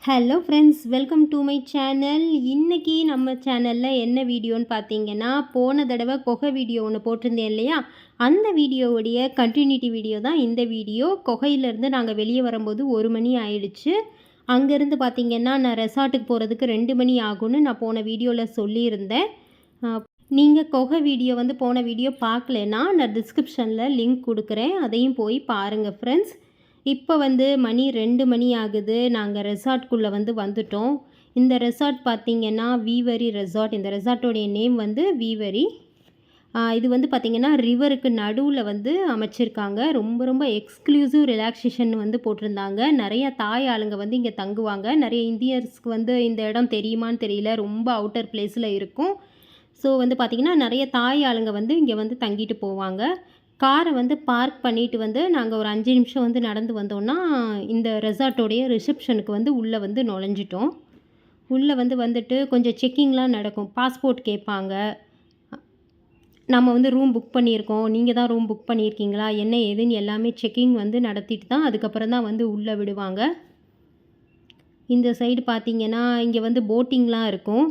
Hello friends, welcome to my channel. இன்றைக்கி நம்ம சேனலில் என்ன வீடியோன்னு பார்த்தீங்கன்னா, போன தடவை குகை வீடியோ ஒன்று போட்டிருந்தேன் இல்லையா, அந்த வீடியோவுடைய கண்டினியூட்டி வீடியோ தான் இந்த வீடியோ. குகையிலேருந்து நாங்கள் வெளியே வரும்போது 1 மணி ஆயிடுச்சு. அங்கேருந்து பார்த்திங்கன்னா நான் ரெசார்ட்டுக்கு போகிறதுக்கு 2 மணி ஆகும்னு நான் போன வீடியோவில் சொல்லியிருந்தேன். நீங்கள் குகை வீடியோ போன வீடியோ பார்க்கலன்னா நான் டிஸ்கிரிப்ஷனில் லிங்க் கொடுக்குறேன், அதையும் போய் பாருங்கள் ஃப்ரெண்ட்ஸ். இப்போ மணி 2 மணி ஆகுது. நாங்கள் ரெசார்ட்குள்ளே வந்துட்டோம். இந்த ரெசார்ட் பார்த்திங்கன்னா வீவரி ரெசார்ட். இந்த ரெசார்ட்டோடைய நேம் வீவரி. இது பார்த்திங்கன்னா ரிவருக்கு நடுவில் அமைச்சிருக்காங்க. ரொம்ப ரொம்ப எக்ஸ்க்ளூசிவ் ரிலாக்ஸேஷன் போட்டிருந்தாங்க. நிறைய தாய் ஆளுங்க இங்கே தங்குவாங்க. நிறைய இந்தியர்ஸ்க்கு இந்த இடம் தெரியுமான்னு தெரியல, ரொம்ப அவுட்டர் பிளேஸில் இருக்கும். ஸோ பார்த்திங்கன்னா நிறைய தாய் ஆளுங்க இங்கே தங்கிட்டு போவாங்க. காரை பார்க் பண்ணிவிட்டு நாங்கள் ஒரு 5 நிமிஷம் நடந்து வந்தோம்னா இந்த ரெசார்ட்டோடைய ரிசப்ஷனுக்கு உள்ளே நுழைஞ்சிட்டோம். உள்ளே வந்துட்டு கொஞ்சம் செக்கிங்லாம் நடக்கும். பாஸ்போர்ட் கேட்பாங்க. நம்ம ரூம் புக் பண்ணியிருக்கோம், நீங்கள் தான் ரூம் புக் பண்ணியிருக்கீங்களா, என்ன ஏதுன்னு எல்லாமே செக்கிங் நடத்திட்டு தான் அதுக்கப்புறம் தான் உள்ளே விடுவாங்க. இந்த சைடு பார்த்திங்கன்னா இங்கே போட்டிங்லாம் இருக்கும்.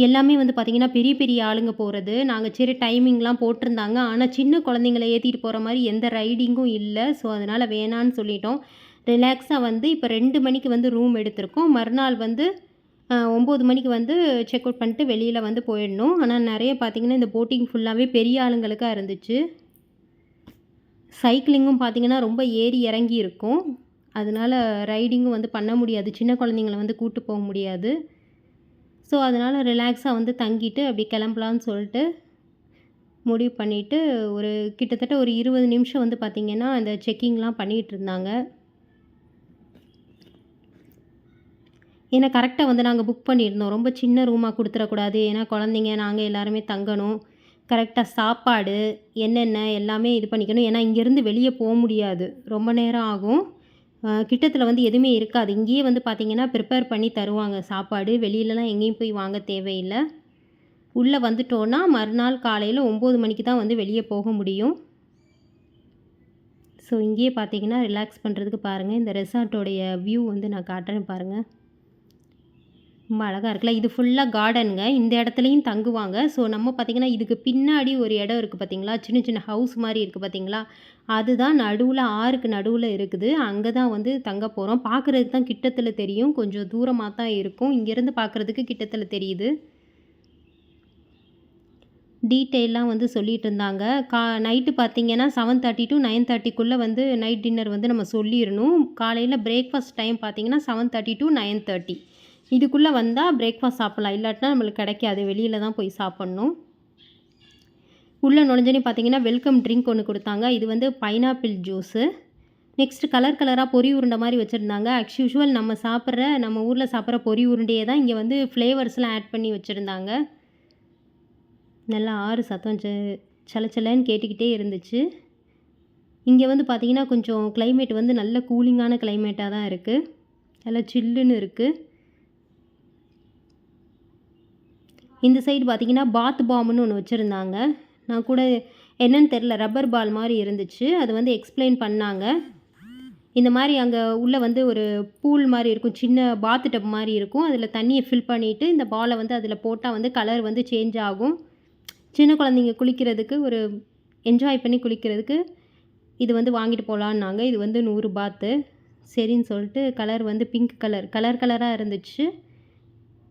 எல்லாமே பார்த்திங்கன்னா பெரிய பெரிய ஆளுங்க போகிறது. நாங்கள் சரி டைமிங்லாம் போட்டிருந்தாங்க, ஆனால் சின்ன குழந்தைங்கள ஏற்றிட்டு போகிற மாதிரி எந்த ரைடிங்கும் இல்லை. ஸோ அதனால் வேணான்னு சொல்லிட்டோம். ரிலாக்ஸாக இப்போ 2 மணிக்கு ரூம் எடுத்திருக்கோம். மறுநாள் 9 மணிக்கு செக் அவுட் பண்ணிட்டு வெளியில் போயிடணும். ஆனால் நிறைய பார்த்திங்கன்னா இந்த போட்டிங் ஃபுல்லாகவே பெரிய ஆளுங்களுக்காக இருந்துச்சு. சைக்கிளிங்கும் பார்த்திங்கன்னா ரொம்ப ஏறி இறங்கி இருக்கும். அதனால் ரைடிங்கும் பண்ண முடியாது, சின்ன குழந்தைங்கள கூட்டு போக முடியாது. ஸோ அதனால் ரிலாக்ஸாக தங்கிட்டு அப்படி கிளம்பலான்னு சொல்லிட்டு முடிவு பண்ணிவிட்டு ஒரு கிட்டத்தட்ட ஒரு 20 நிமிஷம் பார்த்திங்கன்னா இந்த செக்கிங்லாம் பண்ணிகிட்டு இருந்தாங்க. ஏன்னா கரெக்டாக நாங்கள் புக் பண்ணியிருந்தோம். ரொம்ப சின்ன ரூமாக கொடுத்துடக்கூடாது, ஏன்னா குழந்தைங்க நாங்கள் எல்லாருமே தங்கணும். கரெக்டாக சாப்பாடு என்னென்ன எல்லாமே இது பண்ணிக்கணும். ஏன்னா இங்கேருந்து வெளியே போக முடியாது, ரொம்ப நேரம் ஆகும். கிட்டத்தில் எதுவுமே இருக்காது. இங்கேயே பார்த்திங்கன்னா ப்ரிப்பேர் பண்ணி தருவாங்க சாப்பாடு. வெளியிலலாம் எங்கேயும் போய் வாங்க தேவையில்லை. உள்ளே வந்துட்டோன்னா மறுநாள் காலையில் 9 மணிக்கு தான் வெளியே போக முடியும். ஸோ இங்கேயே பார்த்திங்கன்னா ரிலாக்ஸ் பண்ணுறதுக்கு பாருங்கள், இந்த ரெசார்ட்டோடைய வியூ நான் காட்டுறேன் பாருங்கள். ரொம்ப அழகாக இருக்குல்ல. இது ஃபுல்லாக கார்டனுங்க. இந்த இடத்துலையும் தங்குவாங்க. ஸோ நம்ம பார்த்திங்கன்னா இதுக்கு பின்னாடி ஒரு இடம் இருக்குது பார்த்திங்களா, சின்ன சின்ன ஹவுஸ் மாதிரி இருக்குது பார்த்திங்களா, அதுதான் நடுவில் ஆறுக்கு நடுவில் இருக்குது. அங்கே தான் தங்க போகிறோம். பார்க்குறதுக்கு தான் கிட்டத்தில் தெரியும், கொஞ்சம் தூரமாக தான் இருக்கும். இங்கேருந்து பார்க்குறதுக்கு கிட்டத்தில் தெரியுது. டீட்டெயிலாம் சொல்லிகிட்டு இருந்தாங்க. நைட்டு பார்த்திங்கன்னா 7:30 to 9:30க்குள்ளே நைட் டின்னர் நம்ம சொல்லிடணும். காலையில் பிரேக்ஃபாஸ்ட் டைம் பார்த்திங்கன்னா 7:30 to 9:30. இதுக்குள்ளே வந்தால் பிரேக்ஃபாஸ்ட் சாப்பிட்லாம், இல்லாட்டினா நம்மளுக்கு கிடைக்காது, வெளியில் தான் போய் சாப்பிட்ணும். உள்ளே நுழைஞ்சோன்னே பார்த்திங்கன்னா வெல்கம் ட்ரிங்க் ஒன்று கொடுத்தாங்க. இது பைனாப்பிள் ஜூஸு. நெக்ஸ்ட்டு கலர் கலராக பொரி உருண்டை மாதிரி வச்சுருந்தாங்க. யூஷுவல் நம்ம ஊரில் சாப்பிட்ற பொரி உருண்டையே தான் இங்கே ஃப்ளேவர்ஸ்லாம் ஆட் பண்ணி வச்சுருந்தாங்க. நல்லா ஆறு சத்தம் சலச்சலன்னு கேட்டுக்கிட்டே இருந்துச்சு. இங்கே பார்த்திங்கன்னா கொஞ்சம் கிளைமேட் நல்ல கூலிங்கான கிளைமேட்டாக தான் இருக்குது, நல்லா சில்லுன்னு இருக்குது. இந்த சைடு பார்த்திங்கன்னா பாத் பாம்னு ஒன்று வச்சுருந்தாங்க. நான் கூட என்னன்னு தெரில, ரப்பர் பால் மாதிரி இருந்துச்சு. அது எக்ஸ்பிளைன் பண்ணாங்க. இந்த மாதிரி அங்கே உள்ளே ஒரு பூல் மாதிரி இருக்கும், சின்ன பாத் டப் மாதிரி இருக்கும். அதில் தண்ணியை ஃபில் பண்ணிவிட்டு இந்த பாலை அதில் போட்டால் கலர் சேஞ்ச் ஆகும். சின்ன குழந்தைங்க குளிக்கிறதுக்கு ஒரு என்ஜாய் பண்ணி குளிக்கிறதுக்கு இது வாங்கிட்டு போகலான்னாங்க. இது 100 பாத்து. சரின்னு சொல்லிட்டு கலர் பிங்க் கலராக இருந்துச்சு.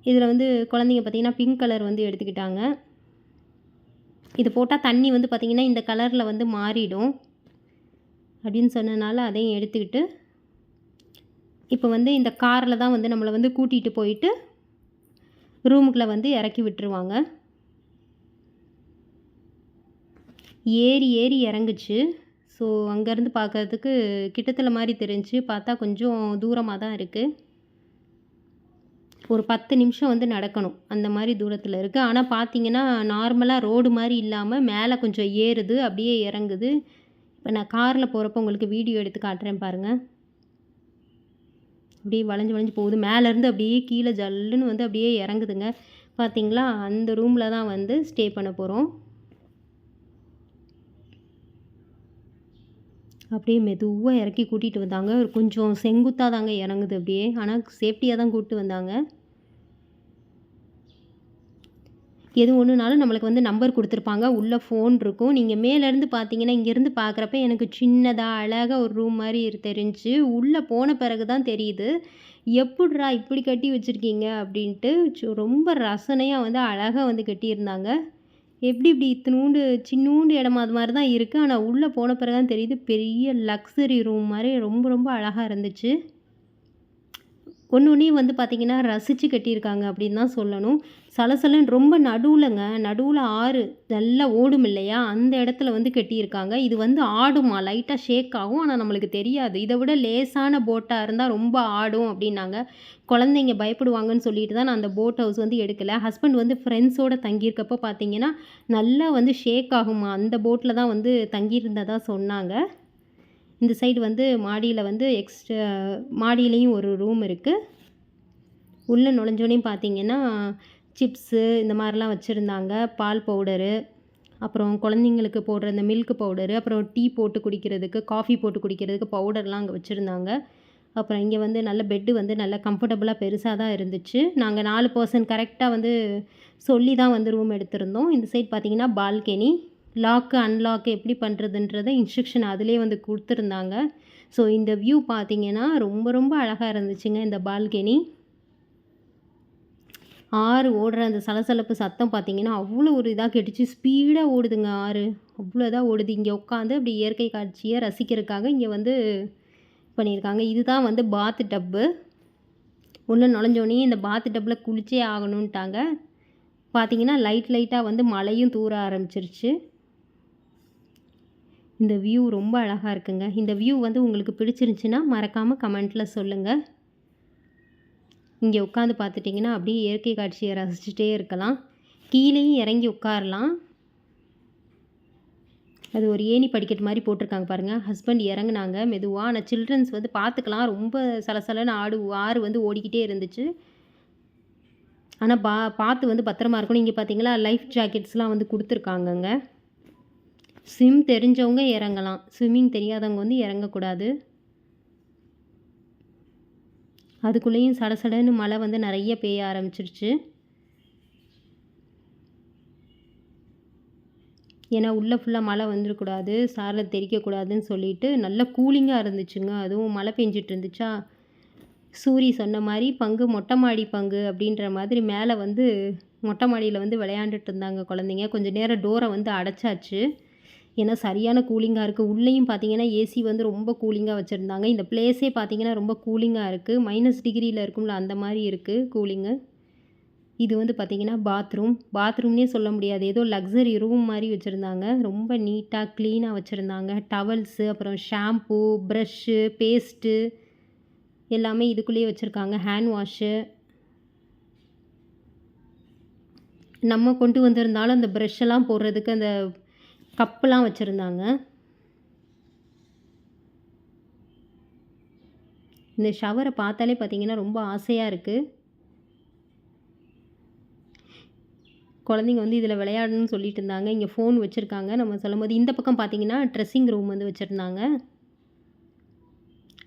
இதில் குழந்தைங்க பார்த்திங்கன்னா பிங்க் கலர் எடுத்துக்கிட்டாங்க. இது போட்டால் தண்ணி பார்த்திங்கன்னா இந்த கலரில் மாறிடும் அப்படின்னு சொன்னனால அதையும் எடுத்துக்கிட்டு இப்போ இந்த காரில் தான் நம்மளை கூட்டிகிட்டு போயிட்டு ரூமுக்குள்ளே இறக்கி விட்டுருவாங்க. ஏறி இறங்குச்சு. ஸோ அங்கேருந்து பார்க்குறதுக்கு கிட்டத்தில் மாதிரி தெரிஞ்சு, பார்த்தா கொஞ்சம் தூரமாக தான் இருக்குது. ஒரு 10 நிமிஷம் நடக்கணும், அந்த மாதிரி தூரத்தில் இருக்குது. ஆனால் பார்த்திங்கன்னா நார்மலாக ரோடு மாதிரி இல்லாமல் மேலே கொஞ்சம் ஏறுது, அப்படியே இறங்குது. இப்போ நான் காரில் போகிறப்ப உங்களுக்கு வீடியோ எடுத்து காட்டுறேன் பாருங்கள். அப்படியே வளைஞ்சு வளைஞ்சு போகுது, மேலேருந்து அப்படியே கீழே ஜல்லுன்னு அப்படியே இறங்குதுங்க. பார்த்திங்களா, அந்த ரூமில் தான் ஸ்டே பண்ண போகிறோம். அப்படியே மெதுவா இறக்கி கூட்டிட்டு வந்தாங்க. கொஞ்சம் செங்குத்தா தாங்க இறங்குது அப்படியே. ஆனா சேஃப்டியா தான் கூட்டு வந்தாங்க. எது ஒண்ணுனாலும் நம்மளுக்கு வந்து நம்பர் குடுத்துருப்பாங்க. உள்ள ஃபோன் இருக்கும். நீங்க மேலேருந்து பார்த்தீங்கன்னா, இங்கேருந்து பார்க்குறப்ப எனக்கு சின்னதா, அழகா ஒரு ரூம் மாரி தெரிஞ்சுச்சு. உள்ள போன பிறகு தான் தெரியுது. "எப்புட்றா இப்படி கட்டி வச்சிருக்கீங்க?" அப்படின்ட்டு. ரொம்ப ரசனையா வந்து அழகா வந்து கட்டியிருந்தாங்க. எப்படி இப்படி இத்துணூண்டு சின்னூண்டு இடமா அது மாரி தான் இருக்கு. ஆனா உள்ள போன பிறகு தான் தெரியுது, பெரிய லக்ஸரி ரூம் மாரி ரொம்ப ரொம்ப அழகா இருந்துச்சு. ஒண்ணொண்ணையும் வந்து பார்த்தீங்கன்னா, ரசிச்சு கட்டியிருக்காங்க அப்படின்னு தான் சொல்லணும். சலசலன்னு ரொம்ப நடுவுலங்க, நடுவுல ஆறு நல்லா ஓடும் இல்லையா? அந்த இடத்துல வந்து கட்டியிருக்காங்க. இது வந்து ஆடுமா, லைட்டா ஷேக் ஆகும். ஆனா நம்மளுக்கு தெரியாது. இத விட லேசான போட்டா இருந்தா ரொம்ப ஆடும் அப்படின்னாங்க. குழந்தைங்க பயப்படுவாங்கன்னு சொல்லிட்டு தான் நான் அந்த போட் ஹவுஸ் வந்து எடுக்கல. ஹஸ்பண்ட் வந்து ஃப்ரெண்ட்ஸோட தங்கியிருக்கப்போ பார்த்தீங்கன்னா, நல்லா வந்து ஷேக் ஆகுமா. அந்த போட்ல தான் வந்து தங்கியிருந்ததா சொன்னாங்க. இந்த சைடு வந்து மாடியில வந்து மாடியிலயும் ஒரு ரூம் இருக்கு. உள்ள நுழைஞ்சோனயும் பார்த்தீங்கன்னா, சிப்ஸு இந்த மாரிலாம் வச்சிருந்தாங்க. பால் பவுடரு, அப்புறம் குழந்தைங்களுக்கு போடுற இந்த மில்க் பவுடரு, அப்புறம் டீ போட்டு குடிக்கிறதுக்கு, காஃபி போட்டு குடிக்கிறதுக்கு பவுடர்லாம் அங்க வச்சிருந்தாங்க. அப்புறம் இங்க வந்து நல்ல பெட்டு வந்து நல்லா கம்ஃபர்டபுளா பெருசா தான் இருந்துச்சு. நாங்க 4 பெர்சன் கரெக்ட்டா வந்து சொல்லி தான் வந்து ரூம் எடுத்திருந்தோம். இந்த சைட் பார்த்தீங்கன்னா, பால்கனி. லாக்கு, அன்லாக் எப்படி பண்ணுறதுன்றத இன்ஸ்ட்ரக்ஷன் அதிலேயே வந்து குடுத்துருந்தாங்க. ஸோ இந்த வியூ பார்த்தீங்கன்னா, ரொம்ப ரொம்ப அழகா இருந்துச்சுங்க இந்த பால்கனி. ஆறு ஓடுற அந்த சலசலப்பு சத்தம் பார்த்தீங்கன்னா, அவ்வளோ ஒரு இதா கேட்டுச்சு. ஸ்பீடா ஓடுதுங்க ஆறு. அவ்வளோ இதா ஓடுது. இங்க உட்காந்து அப்படி இயற்கை காட்சிய ரசிக்கிறதுக்காக இங்க வந்து பண்ணியிருக்காங்க. இதுதான் வந்து பாத் டப்பு. உள்ள நுழைஞ்சோனயே இந்த பாத் டப்ல குளிச்சே ஆகணுன்ட்டாங்க. பார்த்தீங்கன்னா, லைட்டா வந்து மழையும் தூற ஆரம்பிச்சிருச்சு. இந்த வியூ ரொம்ப அழகா இருக்குங்க. இந்த வியூ வந்து உங்களுக்கு பிடிச்சிருந்துச்சுன்னா, மறக்காம கமெண்ட்ல சொல்லுங்க. இங்க உட்காந்து பார்த்துட்டிங்கன்னா, அப்படியே இயற்கை காட்சிய ரசிச்சுட்டே இருக்கலாம். கீழேயும் இறங்கி உட்காரலாம். அது ஒரு ஏணி படிக்கட்டு மாரி போட்டிருக்காங்க பாருங்க. ஹஸ்பண்ட் இறங்குனாங்க மெதுவா. ஆனா சில்ட்ரன்ஸ் வந்து பார்த்துக்கலாம். ரொம்ப சலசலன்னு ஆறு வந்து ஓடிக்கிட்டே இருந்துச்சு. ஆனா பார்த்து வந்து பத்திரமா இருக்கணும். இங்க பார்த்தீங்களா, லைஃப் ஜாக்கெட்ஸ்லாம் வந்து குடுத்துருக்காங்கங்க. ஸ்விம் தெரிஞ்சவங்க இறங்கலாம். ஸ்விம்மிங் தெரியாதவங்க வந்து இறங்கக்கூடாது. அதுக்குள்ளேயும் சடசடன்னு மழை வந்து நெறைய பெய்ய ஆரம்பிச்சிருச்சு. ஏன்னா, உள்ள ஃபுல்லா மழை வந்துரக்கூடாது, சாரல் தெறிக்கக்கூடாதுன்னு சொல்லிட்டு நல்ல கூலிங்கா இருந்துச்சுங்க. அதுவும் மழை பெஞ்சுட்டு இருந்துச்சா, சூரி சொன்ன மாரி பங்கு மொட்டை மாடி பங்கு அப்படின்ற மாதிரி மேலே வந்து மொட்டை மாடியில வந்து விளையாண்டுட்டு இருந்தாங்க குழந்தைங்க. கொஞ்சம் நேரம் டோரை வந்து அடைச்சாச்சு. ஏன்னா சரியான கூலிங்கா இருக்கு. உள்ளேயும் பார்த்தீங்கன்னா, ஏசி வந்து ரொம்ப கூலிங்கா வச்சிருந்தாங்க. இந்த பிளேஸே பார்த்தீங்கன்னா, ரொம்ப கூலிங்கா இருக்கு. -டிகிரில இருக்கும்ல அந்த மாரி இருக்கு கூலிங்கு. இது வந்து பார்த்தீங்கன்னா, பாத்ரூம்னே சொல்ல முடியாது. ஏதோ லக்ஸரி ரூம் மாரி வச்சிருந்தாங்க. ரொம்ப நீட்டா, கிளீனா வச்சிருந்தாங்க. டவல்ஸு, அப்புறம் ஷாம்பூ, ப்ரஷ்ஷு, பேஸ்ட்டு எல்லாமே இதுக்குள்ளேயே வச்சிருக்காங்க. Hand wash. நம்ம கொண்டு வந்திருந்தாலும் அந்த ப்ரஷ்ஷெல்லாம் போடுறதுக்கு அந்த கப்புலாம் வச்சிருந்தாங்க. இந்த ஷவர பார்த்தாலே பார்த்தீங்கன்னா, ரொம்ப ஆசையா இருக்கு. குழந்தைங்க வந்து இதில விளையாடணும்னு சொல்லிட்டு இருந்தாங்க. இங்க ஃபோன் வச்சிருக்காங்க. நம்ம சொல்லும்போது இந்த பக்கம் பார்த்தீங்கன்னா, ட்ரெஸ்ஸிங் ரூம் வந்து வச்சிருந்தாங்க.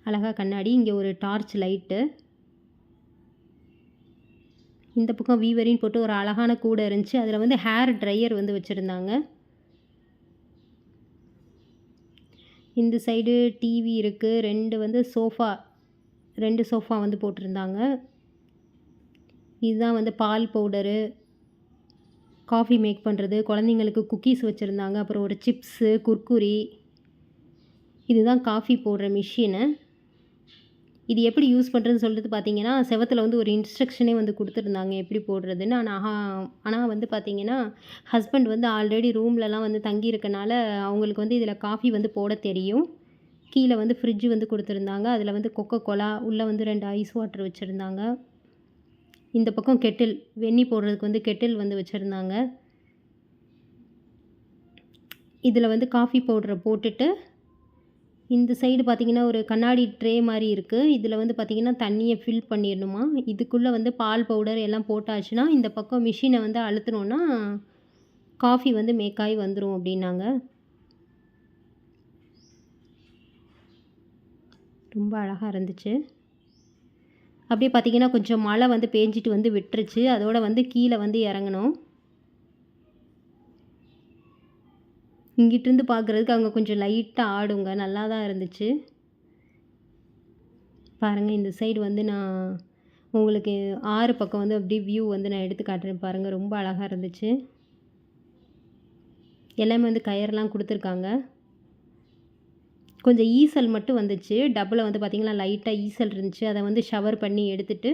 அழகா கண்ணாடி. இங்க ஒரு டார்ச் லைட்டு. இந்த பக்கம் வீவரின்னு போட்டு ஒரு அழகான கூடை இருந்துச்சு. அதில வந்து ஹேர் ட்ரையர் வந்து வச்சிருந்தாங்க. இந்த சைடு டிவி இருக்கு. 2 வந்து சோஃபா 2 சோஃபா வந்து போட்டிருந்தாங்க. இதுதான் வந்து பால் பவுடரு, காஃபி மேக் பண்ணுறது, குழந்தைங்களுக்கு குக்கீஸ் வச்சுருந்தாங்க. அப்புறம் ஒரு சிப்ஸு, குர்குரி. இதுதான் காஃபி போடுற மிஷினு. இது எப்படி யூஸ் பண்ணுறதுன்னு சொல்லிட்டு பார்த்தீங்கன்னா, செவுத்துல வந்து ஒரு இன்ஸ்ட்ரக்ஷனே வந்து குடுத்துருந்தாங்க எப்படி போடுறதுன்னு. ஆனா வந்து பார்த்தீங்கன்னா, ஹஸ்பண்ட் வந்து ஆல்ரெடி ரூம்லலாம் வந்து தங்கியிருக்கனால, அவங்களுக்கு வந்து இதில காஃபி வந்து போட தெரியும். கீழ வந்து ஃப்ரிட்ஜ் வந்து குடுத்துருந்தாங்க. அதில வந்து கொக்கோ கோலா, உள்ள வந்து 2 ஐஸ் வாட்டர் வச்சிருந்தாங்க. இந்த பக்கம் கெட்டில், வெந்நீ போடுறதுக்கு வந்து கெட்டில் வந்து வச்சிருந்தாங்க. இதில வந்து காஃபி பவுடர போட்டுட்டு, இந்த சைடு பார்த்தீங்கன்னா, ஒரு கண்ணாடி ட்ரே மாரி இருக்கு. இதில வந்து பார்த்தீங்கன்னா, தண்ணிய ஃபில் பண்ணிறணுமா. இதுக்குள்ள வந்து பால் பவுடர் எல்லாம் போட்டாச்சுன்னா, இந்த பக்கம் மிஷின வந்து அழுத்துனோம்னா, காஃபி வந்து மேக் ஆயி வந்துரும் அப்டின்னாங்க. ரொம்ப அழகாக இருந்துச்சு. அப்படியே பார்த்திங்கன்னா கொஞ்சம் மழை வந்து பேஞ்சிட்டு வந்து விட்டுருச்சு. அதோட வந்து கீழே வந்து இறங்கணும். இங்கிட்டிருந்து பார்க்குறதுக்கு அங்கே கொஞ்சம் லைட்டாக ஆடுங்க. நல்லா தான் இருந்துச்சு. பாருங்கள், இந்த சைடு வந்து நான் உங்களுக்கு ஆறு பக்கம் வந்து அப்படியே வியூ வந்து நான் எடுத்து காட்டுறேன் பாருங்கள். ரொம்ப அழகாக இருந்துச்சு. எல்லாமே வந்து கயர்லாம் கொடுத்துருக்காங்க. கொஞ்சம் ஈசல் மட்டும் வந்துச்சு. டப்பில் வந்து பார்த்திங்கன்னா லைட்டாக ஈசல் இருந்துச்சு. அதை வந்து ஷவர் பண்ணி எடுத்துட்டு,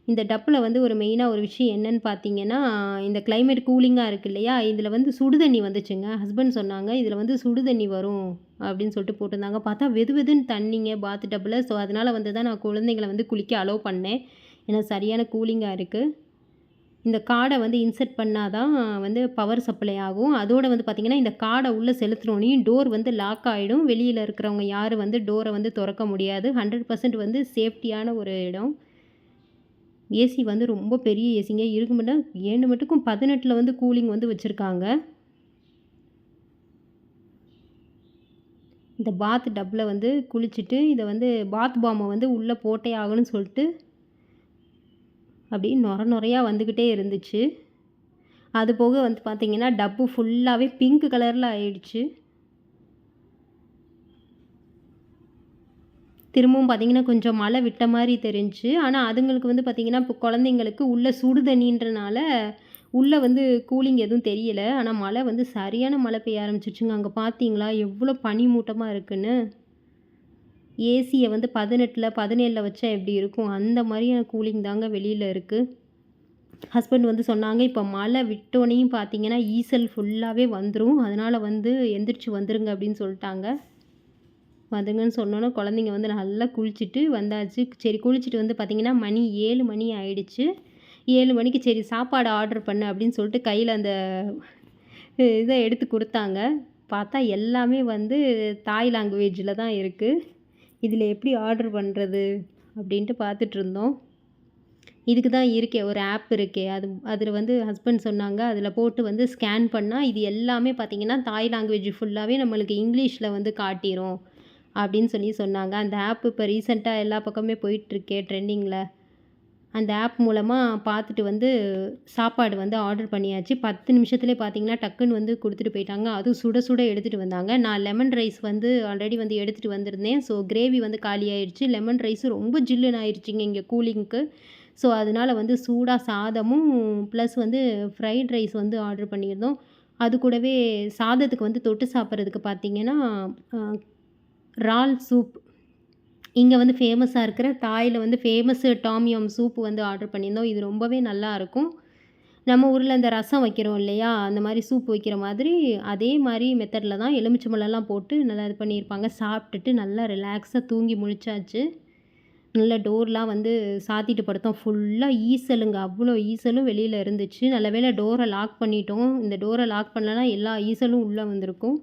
இந்த டப்பில் வந்து ஒரு மெயினாக ஒரு விஷயம் என்னன்னு பார்த்தீங்கன்னா, இந்த கிளைமேட் கூலிங்காக இருக்கு இல்லையா, இதில் வந்து சுடு தண்ணி வந்துச்சுங்க. ஹஸ்பண்ட் சொன்னாங்க, இதில் வந்து சுடு தண்ணி வரும் அப்படின்னு சொல்லிட்டு போட்டிருந்தாங்க. பார்த்தா வெது வெதுன்னு தண்ணிங்க பாத் டப்பில். ஸோ அதனால் வந்து தான் நான் குழந்தைங்கள வந்து குளிக்க அலோவ் பண்ணேன். ஏன்னா சரியான கூலிங்காக இருக்குது. இந்த கார்டை வந்து இன்சர்ட் பண்ணால் தான் வந்து பவர் சப்ளை ஆகும். அதோடு வந்து பார்த்திங்கன்னா, இந்த கார்டை உள்ளே செலுத்தினோனையும் டோர் வந்து லாக் ஆகிடும். வெளியில் இருக்கிறவங்க யாரும் வந்து டோரை வந்து திறக்க முடியாது. 100% வந்து சேஃப்டியான ஒரு இடம். ஏசி வந்து ரொம்ப பெரிய ஏசிங்க. இருக்க மட்டும் 7 மட்டுக்கும் 18ல் வந்து கூலிங் வந்து வச்சுருக்காங்க. இந்த பாத் டப்பில் வந்து குளிச்சுட்டு இதை வந்து பாத் பாமை வந்து உள்ளே போட்டே ஆகணும்னு சொல்லிட்டு அப்படியே நொரையா வந்துக்கிட்டே இருந்துச்சு. அது போக வந்து பார்த்திங்கன்னா டப்பு ஃபுல்லாகவே பிங்க் கலரில் ஆயிடுச்சு. திரும்பவும் பார்த்திங்கன்னா கொஞ்சம் மழை விட்ட மாதிரி தெரிஞ்சுச்சு. ஆனால் அதுங்களுக்கு வந்து பார்த்திங்கன்னா இப்போ குழந்தைங்களுக்கு உள்ளே சுடு தண்ணின்றனால உள்ளே வந்து கூலிங் எதுவும் தெரியல. ஆனால் மழை வந்து சரியான மழை பெய்ய ஆரம்பிச்சிருச்சுங்க. அங்கே பார்த்தீங்களா எவ்வளோ பனி மூட்டமாக இருக்குன்னு. ஏசியை வந்து 18ல் 17ல் வச்சா எப்படி இருக்கும், அந்த மாதிரியான கூலிங் தாங்க வெளியில் இருக்குது. ஹஸ்பண்ட் வந்து சொன்னாங்க, இப்போ மழை விட்டோனையும் பார்த்தீங்கன்னா ஈசல் ஃபுல்லாகவே வந்துடும், அதனால் வந்து எந்திரிச்சு வந்துருங்க அப்படின்னு சொல்லிட்டாங்க. வந்துங்கன்னு சொன்னோன்னே குழந்தைங்க வந்து நல்லா குளிச்சுட்டு வந்தாச்சு. சரி, குளிச்சுட்டு வந்து பார்த்திங்கன்னா மணி 7 மணி ஆயிடுச்சு. 7 மணிக்கு சரி சாப்பாடு ஆர்டர் பண்ணு அப்படின்னு சொல்லிட்டு கையில் அந்த இதை எடுத்து கொடுத்தாங்க. பார்த்தா எல்லாமே வந்து தாய் லாங்குவேஜில் தான் இருக்குது. இதில் எப்படி ஆர்டர் பண்ணுறது அப்படின்ட்டு பார்த்துட்ருந்தோம். இதுக்கு தான் இருக்கே ஒரு ஆப் இருக்கே, அதில் வந்து ஹஸ்பண்ட் சொன்னாங்க, அதில் போட்டு வந்து ஸ்கேன் பண்ணால் இது எல்லாமே பார்த்திங்கன்னா தாய் லாங்குவேஜ் ஃபுல்லாகவே நம்மளுக்கு இங்கிலீஷில் வந்து காட்டிரும் அப்படின்னு சொன்னாங்க. அந்த ஆப் இப்போ ரீசெண்டாக எல்லா பக்கமே போயிட்டுருக்கே ட்ரெண்டிங்கில். அந்த ஆப் மூலமாக பார்த்துட்டு வந்து சாப்பாடு வந்து ஆர்டர் பண்ணியாச்சு. 10 நிமிஷத்துலேயே பார்த்திங்கன்னா டக்குன்னு வந்து கொடுத்துட்டு போயிட்டாங்க. அதுவும் சுட சுட எடுத்துகிட்டு வந்தாங்க. நான் லெமன் ரைஸ் வந்து ஆல்ரெடி வந்து எடுத்துகிட்டு வந்திருந்தேன். ஸோ கிரேவி வந்து காலி ஆயிடுச்சு. லெமன் ரைஸும் ரொம்ப ஜில்லுன்னு ஆயிடுச்சுங்க இங்கே கூலிங்க்கு. ஸோ அதனால் வந்து சூடாக சாதமும் ப்ளஸ் வந்து ஃப்ரைட் ரைஸ் வந்து ஆர்டர் பண்ணியிருந்தோம். அது கூடவே சாதத்துக்கு வந்து தொட்டு சாப்பிட்றதுக்கு பார்த்திங்கன்னா இறால் சூப், இங்கே வந்து ஃபேமஸாக இருக்கிற தாயில் வந்து ஃபேமஸ்ஸு டாமியம் சூப் வந்து ஆர்டர் பண்ணியிருந்தோம். இது ரொம்பவே நல்லாயிருக்கும். நம்ம ஊரில் இந்த ரசம் வைக்கிறோம் இல்லையா, அந்த மாதிரி சூப் வைக்கிற மாதிரி அதே மாதிரி மெத்தடில் தான் எலுமிச்சம்பழம்லாம் போட்டு நல்லா இது பண்ணியிருப்பாங்க. சாப்பிட்டுட்டு நல்லா ரிலாக்ஸாக தூங்கி முழிச்சாச்சு. நல்லா டோர்லாம் வந்து சாத்திட்டு படுத்தோம். ஃபுல்லாக ஈசலுங்க, அவ்வளோ ஈசலும் வெளியில் இருந்துச்சு. நல்ல வேளை டோரை லாக் பண்ணிட்டோம். இந்த டோரை லாக் பண்ணலன்னா எல்லா ஈசலும் உள்ளே வந்திருக்கும்.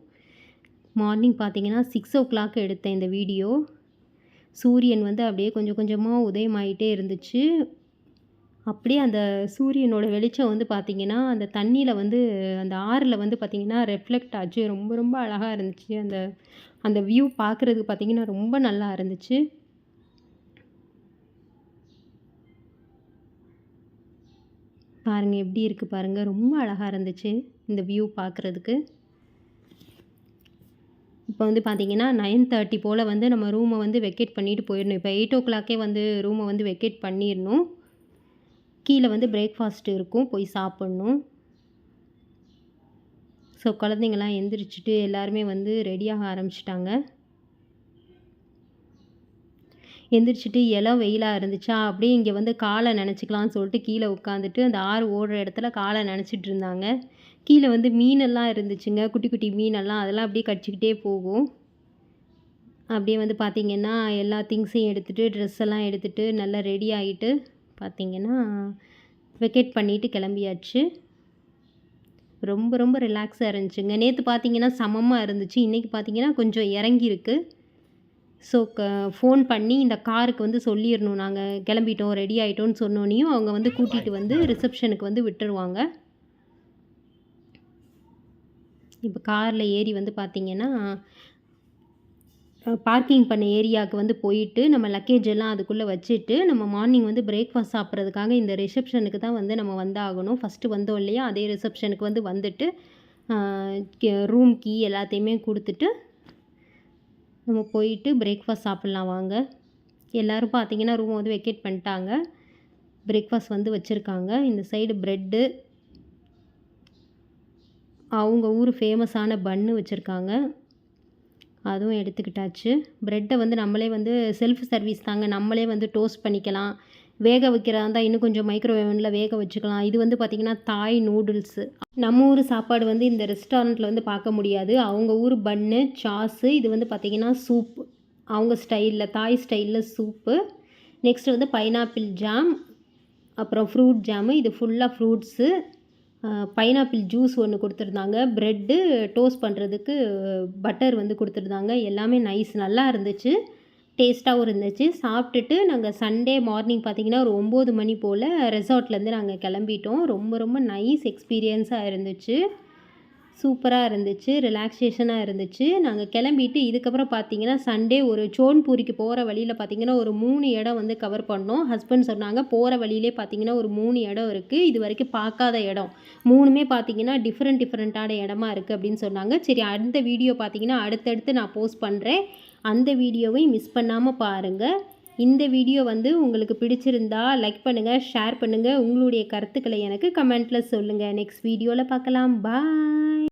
மார்னிங் பார்த்திங்கன்னா 6:00 எடுத்தேன் இந்த வீடியோ. சூரியன் வந்து அப்படியே கொஞ்சம் கொஞ்சமாக உதயமாயிட்டே இருந்துச்சு. அப்படியே அந்த சூரியனோட வெளிச்சம் வந்து பார்த்திங்கன்னா அந்த தண்ணியில் வந்து அந்த ஆறில் வந்து பார்த்திங்கன்னா ரெஃப்ளெக்ட் ஆச்சு. ரொம்ப ரொம்ப அழகாக இருந்துச்சு. அந்த அந்த வியூ பார்க்குறதுக்கு பார்த்திங்கன்னா ரொம்ப நல்லா இருந்துச்சு. பாருங்கள் எப்படி இருக்குது பாருங்கள், ரொம்ப அழகாக இருந்துச்சு இந்த வியூ பார்க்குறதுக்கு. இப்போ வந்து பார்த்திங்கன்னா 9:30 போல் வந்து நம்ம ரூமை வந்து வெக்கேட் பண்ணிவிட்டு போயிடணும். இப்போ 8:00 வந்து ரூமை வந்து வெக்கேட் பண்ணிடணும். கீழே வந்து பிரேக்ஃபாஸ்ட் இருக்கும், போய் சாப்பிட்ணும். ஸோ குழந்தைங்கள்லாம் எந்திரிச்சிட்டு எல்லாருமே வந்து ரெடியாக ஆரம்பிச்சிட்டாங்க. எந்திரிச்சிட்டு இளம் வெயிலாக இருந்துச்சா, அப்படியே இங்கே வந்து காலை நனைச்சிக்கலாம்னு சொல்லிட்டு கீழே உட்காந்துட்டு அந்த ஆறு ஓடுற இடத்துல காலை நனைச்சிட்டு இருந்தாங்க. கீழே வந்து மீனெல்லாம் இருந்துச்சுங்க, குட்டி குட்டி மீனெல்லாம். அதெல்லாம் அப்படியே கடிச்சிக்கிட்டே போகும். அப்படியே வந்து பார்த்திங்கன்னா எல்லா திங்ஸையும் எடுத்துகிட்டு ட்ரெஸ் எல்லாம் எடுத்துகிட்டு நல்லா ரெடி ஆகிட்டு பார்த்திங்கன்னா வெக்கேட் பண்ணிவிட்டு கிளம்பியாச்சு. ரொம்ப ரொம்ப ரிலாக்ஸாக இருந்துச்சுங்க. நேற்று பார்த்திங்கன்னா சமமாக இருந்துச்சு. இன்றைக்கி பார்த்திங்கன்னா கொஞ்சம் இறங்கியிருக்கு. ஸோ ஃபோன் பண்ணி இந்த காருக்கு வந்து சொல்லிடணும், நாங்கள் கிளம்பிட்டோம் ரெடி ஆகிட்டோன்னு சொன்னோனையும் அவங்க வந்து கூட்டிகிட்டு வந்து ரிசப்ஷனுக்கு வந்து விட்டுருவாங்க. இப்போ காரில் ஏறி வந்து பார்த்திங்கன்னா பார்க்கிங் பண்ண ஏரியாவுக்கு வந்து போயிட்டு நம்ம லக்கேஜ் எல்லாம் அதுக்குள்ளே வச்சுட்டு நம்ம மார்னிங் வந்து பிரேக்ஃபாஸ்ட் சாப்பிட்றதுக்காக இந்த ரிசப்ஷனுக்கு தான் வந்து நம்ம வந்தாகணும். ஃபஸ்ட்டு வந்தோம் இல்லையா, அதே ரிசப்ஷனுக்கு வந்து வந்துட்டு ரூம் கீ எல்லாத்தையுமே கொடுத்துட்டு நம்ம போயிட்டு பிரேக்ஃபாஸ்ட் சாப்பிட்லாம் வாங்க. எல்லோரும் பார்த்தீங்கன்னா ரூமை வந்து வெக்கேட் பண்ணிட்டாங்க. பிரேக்ஃபாஸ்ட் வந்து வச்சுருக்காங்க. இந்த சைடு ப்ரெட்டு, அவங்க ஊர் ஃபேமஸான பன்னு வச்சுருக்காங்க, அதுவும் எடுத்துக்கிட்டாச்சு. ப்ரெட்டை வந்து நம்மளே வந்து செல்ஃப் சர்வீஸ் தாங்க, நம்மளே வந்து டோஸ்ட் பண்ணிக்கலாம். வேக வைக்கிறதா இருந்தால் இன்னும் கொஞ்சம் மைக்ரோவேவனில் வேக வச்சுக்கலாம். இது வந்து பார்த்திங்கன்னா தாய் நூடுல்ஸு. நம்ம ஊர் சாப்பாடு வந்து இந்த ரெஸ்டாரண்ட்டில் வந்து பார்க்க முடியாது. அவங்க ஊர் பன்னு, சாஸு, இது வந்து பார்த்திங்கன்னா சூப், அவங்க ஸ்டைலில் தாய் ஸ்டைலில் சூப்பு. நெக்ஸ்ட் வந்து பைனாப்பிள் ஜாம், அப்புறம் ஃப்ரூட் ஜாமு, இது ஃபுல்லாக ஃப்ரூட்ஸு. பைனாப்பிள் ஜூஸ் ஒன்று கொடுத்துருந்தாங்க. ப்ரெட்டு டோஸ்ட் பண்ணுறதுக்கு பட்டர் வந்து கொடுத்துருந்தாங்க. எல்லாமே நைஸ், நல்லா இருந்துச்சு, டேஸ்ட்டாகவும் இருந்துச்சு. சாப்பிட்டுட்டு நாங்கள் சண்டே மார்னிங் பார்த்திங்கன்னா ஒரு 9 மணி போல் ரெசார்ட்லேருந்து நாங்கள் கிளம்பிட்டோம். ரொம்ப ரொம்ப நைஸ் எக்ஸ்பீரியன்ஸாக இருந்துச்சு, சூப்பராக இருந்துச்சு, ரிலாக்ஸேஷனாக இருந்துச்சு. நாங்கள் கிளம்பிட்டு இதுக்கப்புறம் பார்த்திங்கன்னா சண்டே ஒரு சோன்பூரிக்கு போகிற வழியில் பார்த்திங்கன்னா ஒரு 3 இடம் வந்து கவர் பண்ணோம். ஹஸ்பண்ட் சொன்னாங்க போகிற வழியிலே பார்த்திங்கன்னா ஒரு 3 இடம் இருக்குது, இது வரைக்கும் பார்க்காத இடம், 3மே பார்த்திங்கன்னா டிஃப்ரெண்ட்டான இடமா இருக்குது அப்படின்னு சொன்னாங்க. சரி, அந்த வீடியோ பார்த்திங்கன்னா அடுத்தடுத்து நான் போஸ்ட் பண்ணுறேன், அந்த வீடியோவையும் மிஸ் பண்ணாமல் பாருங்கள். இந்த வீடியோ வந்து உங்களுக்கு பிடிச்சிருந்தா லைக் பண்ணுங்கள், ஷேர் பண்ணுங்கள், உங்களுடைய கருத்துக்களை எனக்கு கமெண்ட்டில் சொல்லுங்கள். நெக்ஸ்ட் வீடியோவில் பார்க்கலாம். பாய்.